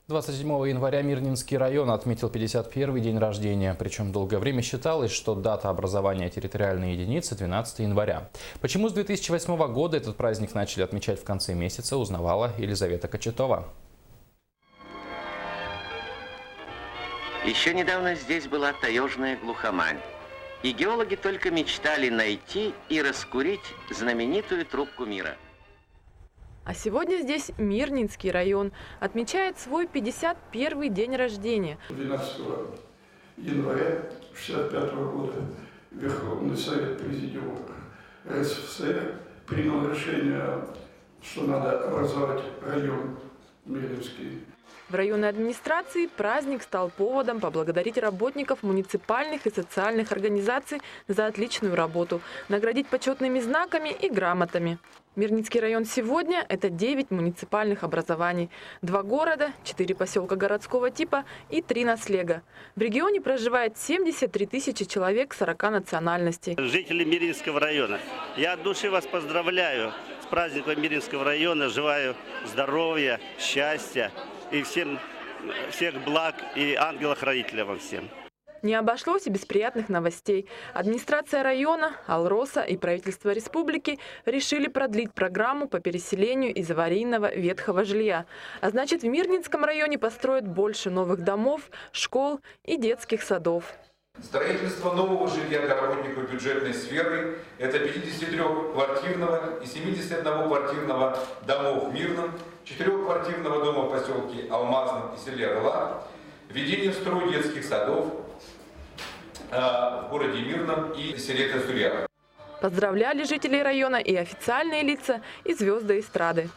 27 января Мирнинский район отметил 51-й день рождения. Причем долгое время считалось, что дата образования территориальной единицы – 12 января. Почему с 2008 года этот праздник начали отмечать в конце месяца, узнавала Елизавета Кочетова. Еще недавно здесь была таежная глухомань. И геологи только мечтали найти и раскурить знаменитую трубку мира. А сегодня здесь Мирнинский район отмечает свой 51-й день рождения. 12 января 1965 года Верховный Совет Президиума РСФСР принял решение, что надо образовать район Мирнинский. В районной администрации праздник стал поводом поблагодарить работников муниципальных и социальных организаций за отличную работу, наградить почетными знаками и грамотами. Мирнинский район сегодня – это 9 муниципальных образований, 2 города, 4 поселка городского типа и 3 наслега. В регионе проживает 73 тысячи человек 40 национальностей. Жители Мирнинского района, я от души вас поздравляю с праздником Мирнинского района. Желаю здоровья, счастья и всех благ и ангела-хранителя вам всем. Не обошлось и без приятных новостей. Администрация района, Алроса и правительство республики решили продлить программу по переселению из аварийного ветхого жилья. А значит, в Мирнинском районе построят больше новых домов, школ и детских садов. Строительство нового жилья для работников бюджетной сферы – это 53-квартирного и 71-квартирного домов в Мирном, 4-квартирного дома в поселке Алмазном и селе Орла, введение в строй детских садов в городе Мирном и селе Костуряк. Поздравляли жителей района и официальные лица, и звезды эстрады.